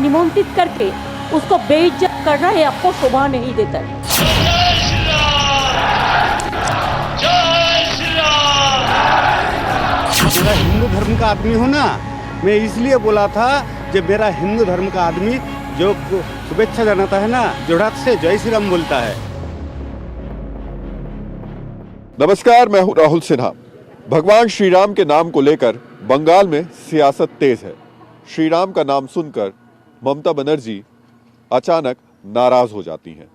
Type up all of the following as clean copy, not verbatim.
निमंत्रित करके उसको बेइज्जत करना ये आपको शोभा नहीं देता है। मेरा हिंदू धर्म का आदमी हूँ ना, मैं इसलिए बोला था जब मेरा हिंदू धर्म का आदमी जो शुभेच्छा जनाता है ना, जोड़ात से जय श्री राम बोलता है। नमस्कार, मैं हूं राहुल सिन्हा। भगवान श्री राम के नाम को लेकर बंगाल में सियासत तेज है। श्री राम का नाम सुनकर ममता बनर्जी अचानक नाराज हो जाती हैं।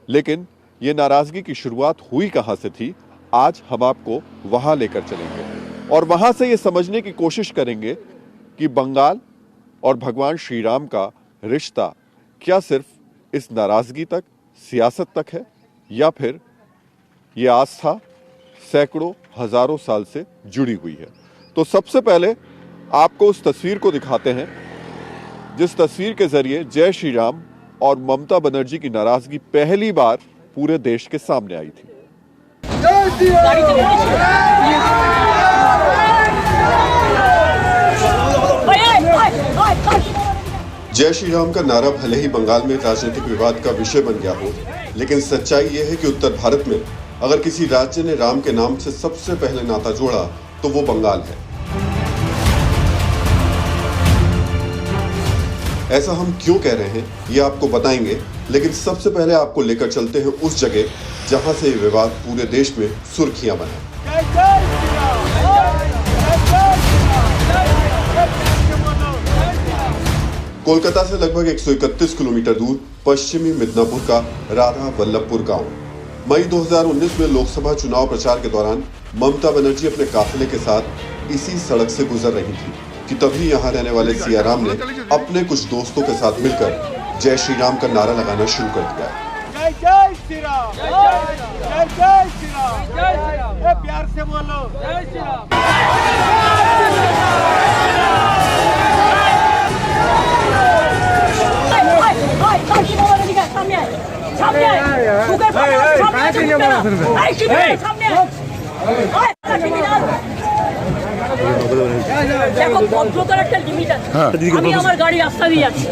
लेकिन ये नाराजगी की शुरुआत हुई कहां से थी, आज हम आपको वहां लेकर चलेंगे और वहां से ये समझने की कोशिश करेंगे कि बंगाल और भगवान श्री राम का रिश्ता क्या सिर्फ इस नाराजगी तक, सियासत तक है, या फिर ये आस्था सैकड़ों हजारों साल से जुड़ी हुई है। तो सबसे पहले आपको उस तस्वीर को दिखाते हैं जिस तस्वीर के जरिए जय श्री राम और ममता बनर्जी की नाराजगी पहली बार पूरे देश के सामने आई थी। जय श्री राम का नारा भले ही बंगाल में राजनीतिक विवाद का विषय बन गया हो, लेकिन सच्चाई यह है कि उत्तर भारत में अगर किसी राज्य ने राम के नाम से सबसे पहले नाता जोड़ा तो वो बंगाल है। ऐसा हम क्यों कह रहे हैं ये आपको बताएंगे, लेकिन सबसे पहले आपको लेकर चलते हैं उस जगह जहां से ये विवाद पूरे देश में सुर्खियां बना। कोलकाता से लगभग 131 किलोमीटर दूर पश्चिमी मिदनापुर का राधा वल्लभपुर गांव। मई 2019 में लोकसभा चुनाव प्रचार के दौरान ममता बनर्जी अपने काफिले के साथ इसी सड़क से गुजर रही थी कि तभी यहां रहने वाले सिया राम ने अपने कुछ दोस्तों के साथ मिलकर जय श्री राम का नारा लगाना शुरू कर दिया। जय जय श्री राम, जय जय श्री राम, जय श्री राम, प्यार से बोलो जय श्री राम। দেখো, ভদ্রতার একটা লিমিট আছে। আমি আমার গাড়ি রাস্তা দিয়ে যাচ্ছি,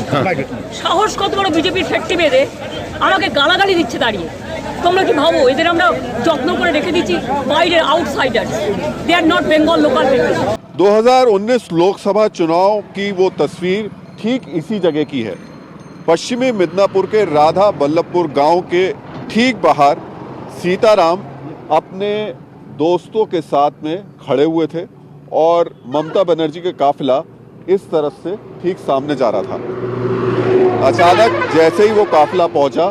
সাহস কত বড় বিজেপির ফ্যাক্টরি বেঁধে আমাকে গালাগালি দিচ্ছে দাঁড়িয়ে। তোমরা কি ভাবো এদের আমরা যত্ন করে রেখে দিচ্ছি? বাইরের outsiders, they are not Bengal local people. 2019 Lok Sabha चुनाव की वो तस्वीर ठीक इसी जगह की है। पश्चिमी मिदनापुर के राधा वल्लभपुर गांव के ठीक बाहर सीताराम अपने दोस्तों के साथ में खड़े हुए थे और ममता बनर्जी का काफिला इस तरफ से ठीक सामने जा रहा था। अचानक जैसे ही वो काफिला पहुंचा,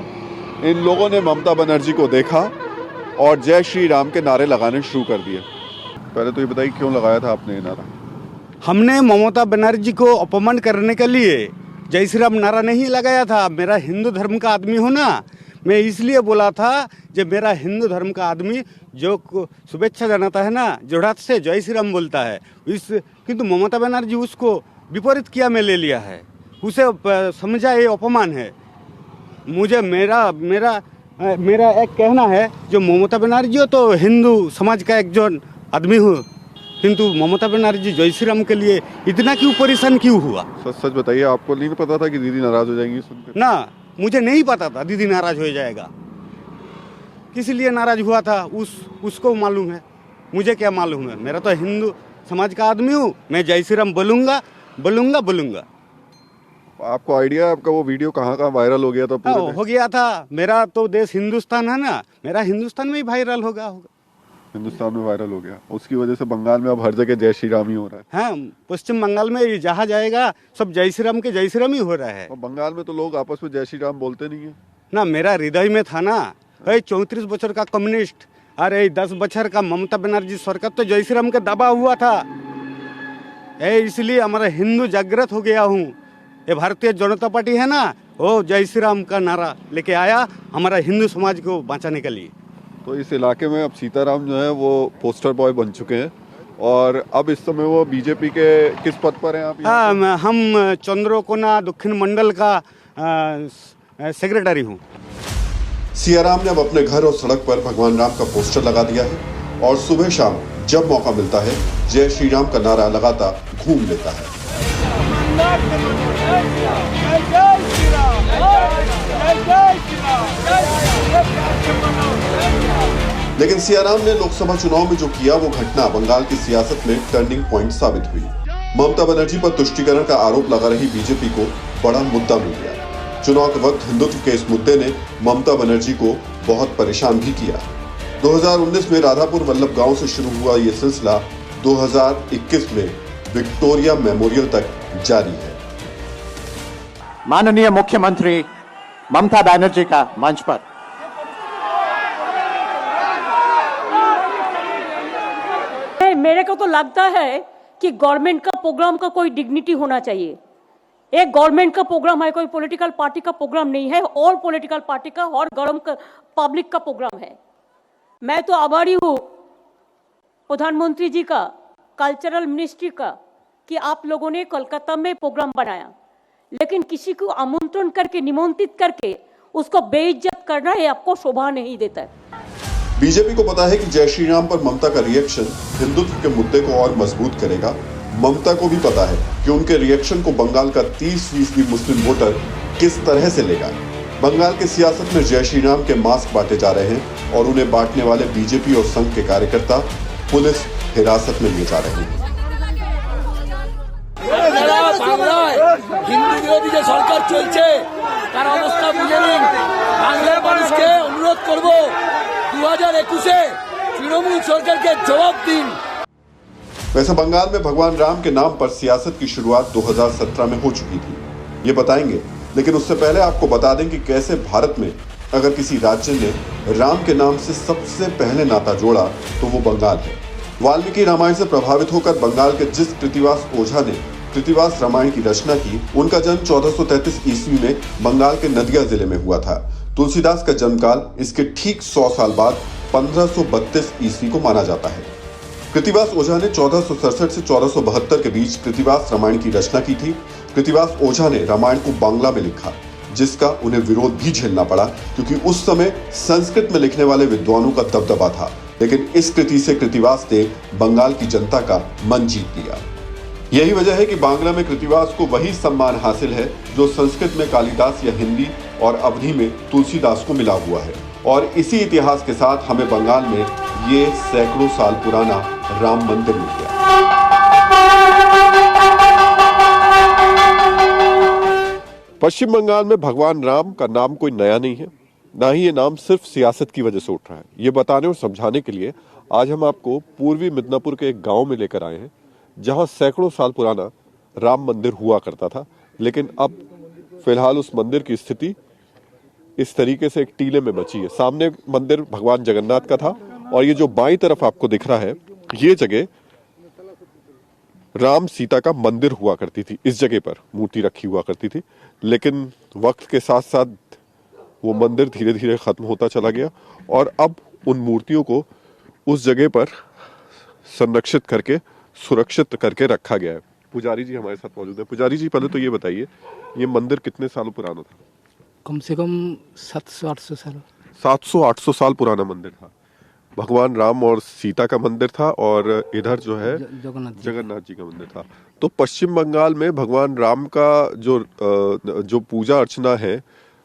इन लोगों ने ममता बनर्जी को देखा और जय श्री राम के नारे लगाने शुरू कर दिए। पहले तो ये बताइए क्यों लगाया था आपने ये नारा? हमने ममता बनर्जी को अपमान करने के लिए जय श्री राम नारा नहीं लगाया था। मेरा हिंदू धर्म का आदमी हूँ ना, मैं इसलिए बोला था जब मेरा हिंदू धर्म का आदमी जो शुभेच्छा जनाता है ना, जोड़ात से जय श्री राम बोलता है। किंतु ममता बनर्जी उसको विपरीत किया में ले लिया है, उसे समझा ये अपमान है। मुझे मेरा एक कहना है, जो ममता बनर्जी हो तो हिंदू समाज का एक जन आदमी हूँ, किंतु ममता बनर्जी जय श्री राम के लिए इतना क्यों परेशान क्यों हुआ? सच बताइए, आपको नहीं पता था कि दीदी नाराज हो जाएंगी सुनकर? ना, मुझे नहीं पता था दीदी नाराज हो जाएगा। किस लिए नाराज हुआ था उसको मालूम है, मुझे क्या मालूम है? मेरा तो हिंदू समाज का आदमी हूँ, मैं जय श्री राम बोलूँगा। आपको आइडिया है आपका वो वीडियो कहाँ वायरल हो गया था? हो गया था। मेरा तो देश हिंदुस्तान है ना, मेरा हिंदुस्तान में ही वायरल होगा। हिंदुस्तान में वायरल हो गया, उसकी वजह से बंगाल में अब हर जगह जय श्री राम ही हो रहा है। हाँ, पश्चिम बंगाल में जहाँ जाएगा सब जय श्री राम ही हो रहा है। और बंगाल में तो लोग आपस में जय श्री राम बोलते नहीं है ना। मेरा हृदय में था ना, 34 बच्चों का कम्युनिस्ट, अरे 10 बच्चों का ममता बनर्जी सरकार तो जय श्री राम का दबा हुआ था। इसलिए हमारा हिंदू जागृत हो गया हूँ। ये भारतीय जनता पार्टी है ना, वो जय श्री राम का नारा लेके आया हमारा हिंदू समाज को बचाने के लिए। तो इस इलाके में अब सीताराम जो है वो पोस्टर बॉय बन चुके हैं और अब इस समय वो बीजेपी के किस पद पर हैं आप? हम चंद्रकोना दक्षिण मंडल का सेक्रेटरी हूँ। सिया राम ने अब अपने घर और सड़क पर भगवान राम का पोस्टर लगा दिया है और सुबह शाम जब मौका मिलता है जय श्री राम का नारा लगातार घूम लेता है। प्यार से बोलो लेकिन सियाराम ने लोकसभा चुनाव में जो किया वो घटना बंगाल की सियासत में टर्निंग पॉइंट साबित हुई। ममता बनर्जी पर तुष्टीकरण का आरोप लगा रही बीजेपी को बड़ा मुद्दा मिल गया। चुनाव के वक्त हिंदुत्व के इस मुद्दे ने ममता बनर्जी को बहुत परेशान भी किया। 2019 में राधापुर वल्लभ गांव से शुरू हुआ ये सिलसिला 2021 में विक्टोरिया मेमोरियल तक जारी है। माननीय मुख्यमंत्री ममता बनर्जी का मंच पर। मेरे को तो लगता है कि गवर्नमेंट का प्रोग्राम का कोई डिग्निटी होना चाहिए। एक गवर्नमेंट का प्रोग्राम है, कोई पॉलिटिकल पार्टी का प्रोग्राम नहीं है। ऑल पॉलिटिकल पार्टी का और गवर्नमेंट पब्लिक का प्रोग्राम है। मैं तो आभारी हूँ प्रधानमंत्री जी का, कल्चरल मिनिस्ट्री का, कि आप लोगों ने कोलकाता में प्रोग्राम बनाया, लेकिन किसी को आमंत्रण करके, निमंत्रित करके उसको बेइज्जत करना ये आपको शोभा नहीं देता है। बीजेपी को पता है कि जय श्री राम पर ममता का रिएक्शन हिंदुत्व के मुद्दे को और मजबूत करेगा। ममता को भी पता है कि उनके रिएक्शन को बंगाल का 30% मुस्लिम वोटर किस तरह से लेगा। बंगाल की सियासत में जय श्री राम के मास्क बांटे जा रहे हैं और उन्हें बांटने वाले बीजेपी और संघ के कार्यकर्ता पुलिस हिरासत में लिए जा रहे हैं। হিন্দু বিরোধী যে সরকার চলছে তার অবস্থা বুঝে নিন। বাংলার মানুষকে অনুরোধ করব 2021-এ তৃণমূল সরকারকে জবাব দিন। वैसे बंगाल में भगवान राम के नाम पर सियासत की शुरुआत 2017 में हो चुकी थी, ये बताएंगे। लेकिन उससे पहले आपको बता दें कि कैसे भारत में अगर किसी राज्य ने राम के नाम से सबसे पहले नाता जोड़ा तो वो बंगाल है। वाल्मीकि रामायण से प्रभावित होकर बंगाल के जिस कृतिवास ओझा ने कृतिवास रामायण की रचना की, उनका जन्म 1433 ईस्वी में बंगाल के नदिया जिले में हुआ था। तुलसीदास का जन्मकाल इसके ठीक 100 साल बाद 1532 ईस्वी को माना जाता है। कृतिवास ओझा ने 1467 से 1472 के बीच कृतिवास रामायण की रचना की थी। कृतिवास ओझा ने रामायण को बांग्ला में लिखा, जिसका उन्हें विरोध भी झेलना पड़ा, क्योंकि उस समय संस्कृत में लिखने वाले विद्वानों का दबदबा था। लेकिन इस कृति से कृतिवास ने बंगाल की जनता का मन जीत लिया। यही वजह है कि बांग्ला में कृतिवास को वही सम्मान हासिल है जो संस्कृत में कालिदास या हिंदी और अवधी में तुलसीदास को मिला हुआ है। और इसी इतिहास के साथ हमें बंगाल में ये सैकड़ों साल पुराना राम मंदिर मिल गया। पश्चिम बंगाल में भगवान राम का नाम कोई नया नहीं है, ना ही ये नाम सिर्फ सियासत की वजह से उठ रहा है। ये बताने और समझाने के लिए आज हम आपको पूर्वी मिदनापुर के एक गांव में लेकर आए हैं, जहां सैकड़ों साल पुराना राम मंदिर हुआ करता था। लेकिन अब फिलहाल उस मंदिर की स्थिति इस तरीके से एक टीले में बची है। सामने मंदिर भगवान जगन्नाथ का था और ये जो बाईं तरफ आपको दिख रहा है, ये जगह राम सीता का मंदिर हुआ करती थी। इस जगह पर मूर्ति रखी हुआ करती थी, लेकिन वक्त के साथ साथ वो मंदिर धीरे धीरे खत्म होता चला गया और अब उन मूर्तियों को उस जगह पर संरक्षित करके, सुरक्षित करके रखा गया है। पुजारी जी हमारे साथ मौजूद है। पुजारी जी, पहले तो ये बताइए, ये मंदिर कितने सालों पुराना था? कम से कम 700-800 साल। 700-800 साल पुराना मंदिर था। भगवान राम और सीता का मंदिर था और इधर जो है जगन्नाथ जी का मंदिर था। तो पश्चिम बंगाल में भगवान राम का जो पूजा अर्चना है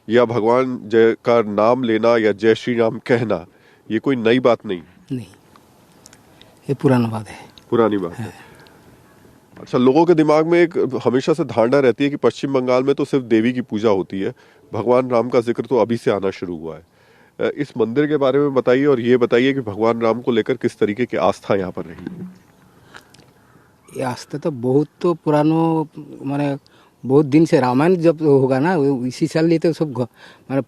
या भगवान जय का नाम लेना या जय श्री राम कहना, ये कोई नई बात नहीं। ये पुराना बात है, पुरानी बात है। अच्छा, लोगों के दिमाग में एक हमेशा से धारणा रहती है कि पश्चिम बंगाल में तो सिर्फ देवी की पूजा होती है, भगवान राम का जिक्र तो अभी से आना शुरू हुआ है। इस मंदिर के बारे में बताइए और ये बताइए कि भगवान राम को लेकर किस तरीके की आस्था यहाँ पर रही है। ये आस्था तो बहुत तो पुरानो, माने बहुत दिन से रामायण जब होगा ना, इसी साल लिए तो सब माने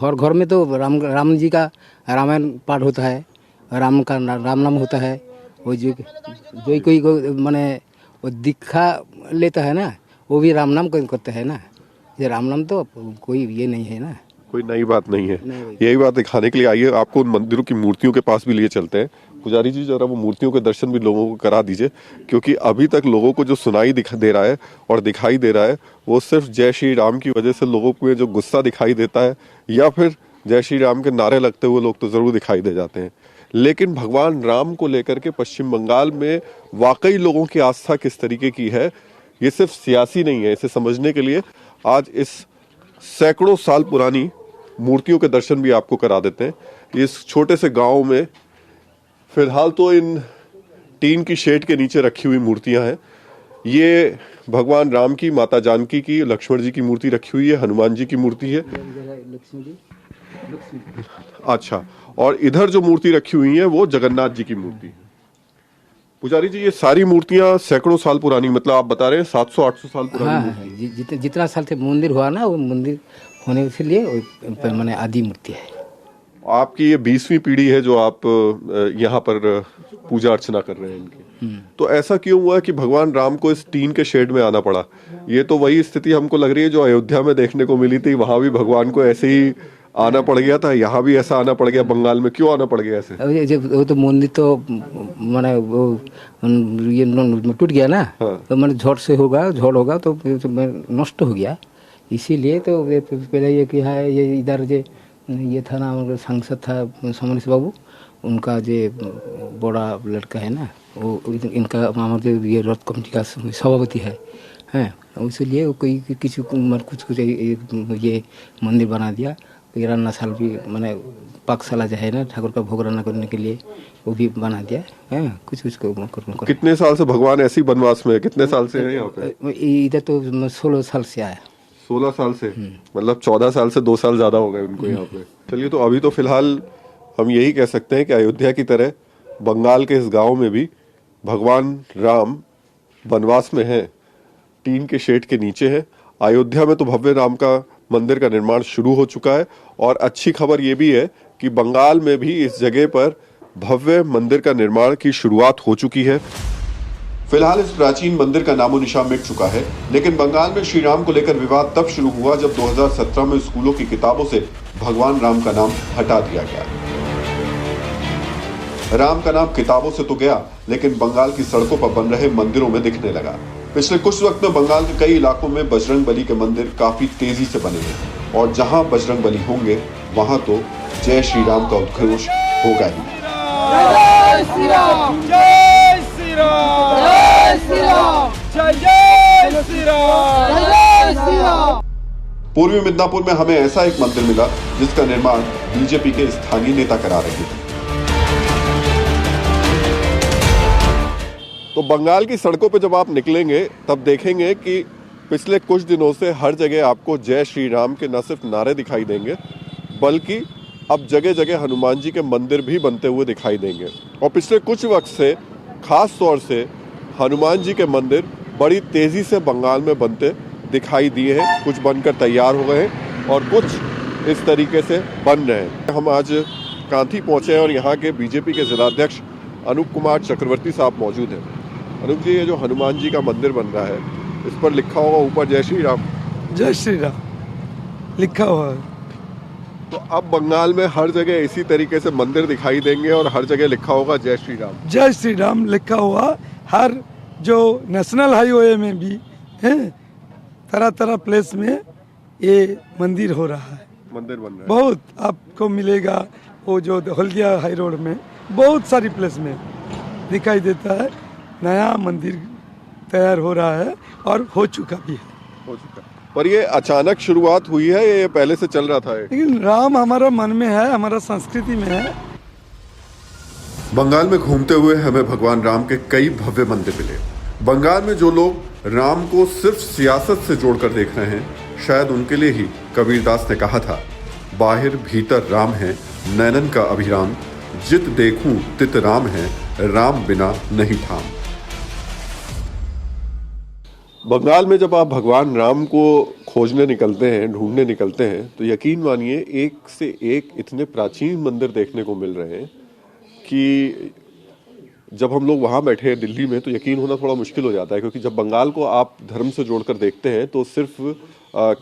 हर घर में तो राम जी का रामायण पाठ होता है, राम का राम नाम होता है। वो जो कोई को माने वो दीक्षा लेता है ना, वो भी राम नाम करते हैं ना। ये राम नाम तो कोई ये नहीं है ना, कोई नई बात नहीं है। यही बात दिखाने के लिए आइए, आपको उन मंदिरों की मूर्तियों के पास भी लिए चलते हैं। पुजारी जी, जरा वो मूर्तियों के दर्शन भी लोगों को करा दीजिए, क्योंकि अभी तक लोगों को जो सुनाई दे रहा है और दिखाई दे रहा है, वो सिर्फ जय श्री राम की वजह से लोगों को जो गुस्सा दिखाई देता है, या फिर जय श्री राम के नारे लगते हुए लोग तो जरूर दिखाई दे जाते हैं। लेकिन भगवान राम को लेकर के पश्चिम बंगाल में वाकई लोगों की आस्था किस तरीके की है, ये सिर्फ सियासी नहीं है। इसे समझने के लिए आज इस सैकड़ों साल पुरानी मूर्तियों के दर्शन भी आपको करा देते हैं। इस छोटे से गांव में फिलहाल तो इन टीन की शेड के नीचे रखी हुई मूर्तियां हैं। ये भगवान राम की, माता जानकी की, लक्ष्मण जी की मूर्ति रखी हुई है, हनुमान जी की मूर्ति है। अच्छा, और इधर जो मूर्ति रखी हुई है वो जगन्नाथ जी की मूर्ति है। पुजारी जी, ये सारी मूर्तियां सैकड़ों साल पुरानी, मतलब आप बता रहे हैं 700-800 साल पुरानी हाँ मूर्ति है। जितना साल से मंदिर हुआ ना, वो मंदिर होने के लिए मैंने आदि मूर्ति है। आपकी ये 20वीं पीढ़ी है जो आप यहाँ पर पूजा अर्चना कर रहे हैं इनकी। तो ऐसा क्यों हुआ कि भगवान राम को इस टीन के शेड में आना पड़ा? ये तो वही स्थिति हमको लग रही है जो अयोध्या में देखने को मिली थी। वहां भी भगवान को ऐसे ही आना पड़ गया था, यहाँ भी ऐसा आना पड़ गया। बंगाल में क्यों आना पड़ गया ऐसे? वो तो मंदिर तो मैंने वो ये टूट गया ना। हाँ। तो मैंने झड़ होगा तो नष्ट हो गया। इसीलिए तो पहले ये कि है, ये इधर ये था ना, हमारे सांसद था समरेश बाबू, उनका जो बड़ा लड़का है ना, वो इनका हमारे ये रथ कमेटी का सभापति है हैं। इसलिए कोई किसी कुछ ये मंदिर बना दिया। रान्ना साल भी मैंने पाकशाला जो है ना, ठाकुर का भोग रान्ना करने के लिए, वो भी बना दिया है। कुछ को कितने साल से भगवान ऐसी बनवास में है? कितने साल से है यहाँ पे? इधर तो 16 साल से आया। 16 साल से, मतलब 14 साल से 2 साल ज्यादा हो गए उनको यहाँ पे। चलिए, तो अभी तो फिलहाल हम यही कह सकते हैं कि अयोध्या की तरह बंगाल के इस गांव में भी भगवान राम वनवास में हैं, टीन के शेड के नीचे हैं। अयोध्या में तो भव्य राम का मंदिर का निर्माण शुरू हो चुका है, और अच्छी खबर ये भी है कि बंगाल में भी इस जगह पर भव्य मंदिर का निर्माण की शुरुआत हो चुकी है। फिलहाल इस प्राचीन मंदिर का नामो निशान मिट चुका है, लेकिन बंगाल में श्री राम को लेकर विवाद तब शुरू हुआ जब 2017 में स्कूलों की किताबों से भगवान राम का नाम हटा दिया गया। राम का नाम किताबों से तो गया, लेकिन बंगाल की सड़कों पर बन रहे मंदिरों में दिखने लगा। पिछले कुछ वक्त में बंगाल के कई इलाकों में बजरंग बली के मंदिर काफी तेजी से बने हैं, और जहां बजरंग बली होंगे वहां तो जय श्री राम का उद्घोष होगा ही। जय श्री राम, जय श्री राम, जय श्री राम, जय जय श्री राम, जय श्री राम। पूर्वी मिदनापुर में हमें ऐसा एक मंदिर मिला जिसका निर्माण बीजेपी के स्थानीय नेता करा रहे थे। तो बंगाल की सड़कों पर जब आप निकलेंगे तब देखेंगे कि पिछले कुछ दिनों से हर जगह आपको जय श्री राम के न सिर्फ नारे दिखाई देंगे, बल्कि अब जगह जगह हनुमान जी के मंदिर भी बनते हुए दिखाई देंगे। और पिछले कुछ वक्त से खास तौर से हनुमान जी के मंदिर बड़ी तेजी से बंगाल में बनते दिखाई दिए हैं। कुछ बनकर तैयार हो गए हैं और कुछ इस तरीके से बन रहे हैं। हम आज कांथी पहुंचे हैं और यहाँ के बीजेपी के जिलाध्यक्ष अनूप कुमार चक्रवर्ती साहब मौजूद हैं। अनूप जी, ये जो हनुमान जी का मंदिर बन रहा है, इस पर लिखा होगा ऊपर जय श्री राम। जय श्री राम लिखा हुआ है। तो अब बंगाल में हर जगह इसी तरीके से मंदिर दिखाई देंगे और हर जगह लिखा होगा जय श्री राम। जय श्री राम लिखा हुआ हर जो नेशनल हाईवे में भी है, तरह तरह प्लेस में ये मंदिर हो रहा है, मंदिर बन रहा है। बहुत आपको मिलेगा। वो जो हल्दिया हाई रोड में बहुत सारी प्लेस में दिखाई देता है। नया मंदिर तैयार हो रहा है और हो चुका भी है। हो चुका, पर ये अचानक शुरुआत हुई है, ये पहले से चल रहा था? लेकिन राम हमारा मन में है, हमारा संस्कृति में है। बंगाल में घूमते हुए हमें भगवान राम के कई भव्य मंदिर मिले। बंगाल में जो लोग राम को सिर्फ सियासत से जोड़कर देख रहे हैं, शायद उनके लिए ही कबीरदास ने कहा था, बाहिर भीतर राम है, नैनन का अभिराम, जित देखूं तित राम है, राम बिना नहीं थाम। बंगाल में जब आप भगवान राम को खोजने निकलते हैं, ढूंढने निकलते हैं, तो यकीन मानिए एक से एक इतने प्राचीन मंदिर देखने को मिल रहे हैं कि जब हम लोग वहाँ बैठे हैं दिल्ली में, तो यकीन होना थोड़ा मुश्किल हो जाता है। क्योंकि जब बंगाल को आप धर्म से जोड़कर देखते हैं तो सिर्फ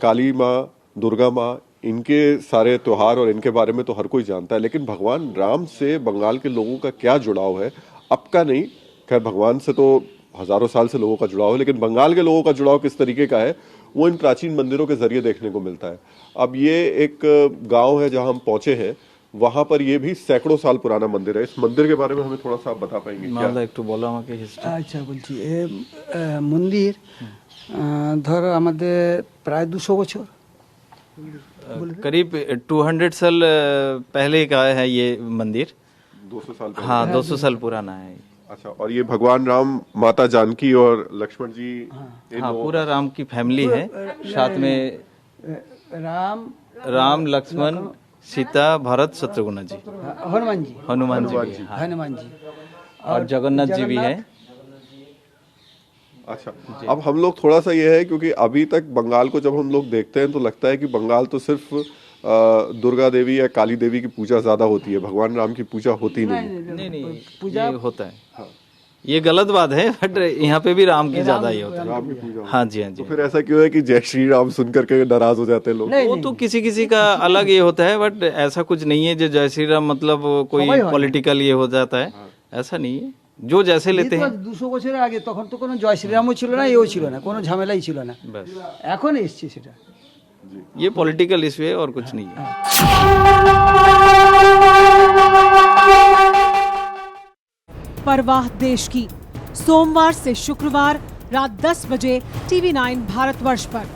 काली माँ, दुर्गा माँ, इनके सारे त्योहार और इनके बारे में तो हर कोई जानता है, लेकिन भगवान राम से बंगाल के लोगों का क्या जुड़ाव है, अब का नहीं, खैर भगवान से तो हजारों साल से लोगों का जुड़ाव है, लेकिन बंगाल के लोगों का जुड़ाव किस तरीके का है वो इन प्राचीन मंदिरों के जरिए देखने को मिलता है। अब ये एक गांव है जहां हम पहुंचे हैं, वहां पर ये भी सैकड़ों साल पुराना मंदिर है। इस मंदिर के बारे में हमें थोड़ा सा आप बता पाएंगे क्या? একটু বলো আমাকে হিস্ট্রি। আচ্ছা বলছি, মন্দির ধরো আমাদের প্রায় 200 বছর करीब 200 साल पहले का है ये मंदिर। 200 साल पहले। हाँ, 200 साल पुराना है। अच्छा, और ये भगवान राम, माता जानकी और लक्ष्मण जी, हाँ, पूरा राम की फैमिली है, साथ में राम लक्ष्मण सीता भरत शत्रुघ्न जी, हनुमान जी, हनुमान जी भी, हाँ, हनुमान जी और जगन्नाथ जी भी है। अच्छा, अब हम लोग थोड़ा सा ये है, क्योंकि अभी तक बंगाल को जब हम लोग देखते हैं तो लगता है कि बंगाल तो सिर्फ दुर्गा देवी या काली देवी की पूजा ज्यादा होती है, भगवान राम की पूजा होती नहीं। नहीं, पूजा होता है। हाँ। ये गलत बात है, बट यहाँ पे भी राम की ज्यादा ही होता है। राम की पूजा। हाँ जी, हाँ जी। तो फिर ऐसा क्यों है कि जय श्री राम सुन करके नाराज हो जाते हैं लोग? वो तो किसी किसी का अलग ये होता है, बट ऐसा कुछ नहीं है जो जय श्री राम मतलब कोई पॉलिटिकल ये हो जाता है, ऐसा नहीं है। जो जैसे लेते हैं। 200 বছরের আগে তখন তো কোনো জয় শ্রীরামও ছিল না, এও ছিল না, কোনো ঝামেলাই ছিল না, बस এখন এসছে সেটা। ये पॉलिटिकल इशू है और कुछ नहीं है। परवाह देश की, सोमवार से शुक्रवार रात 10 बजे TV9 भारतवर्ष पर।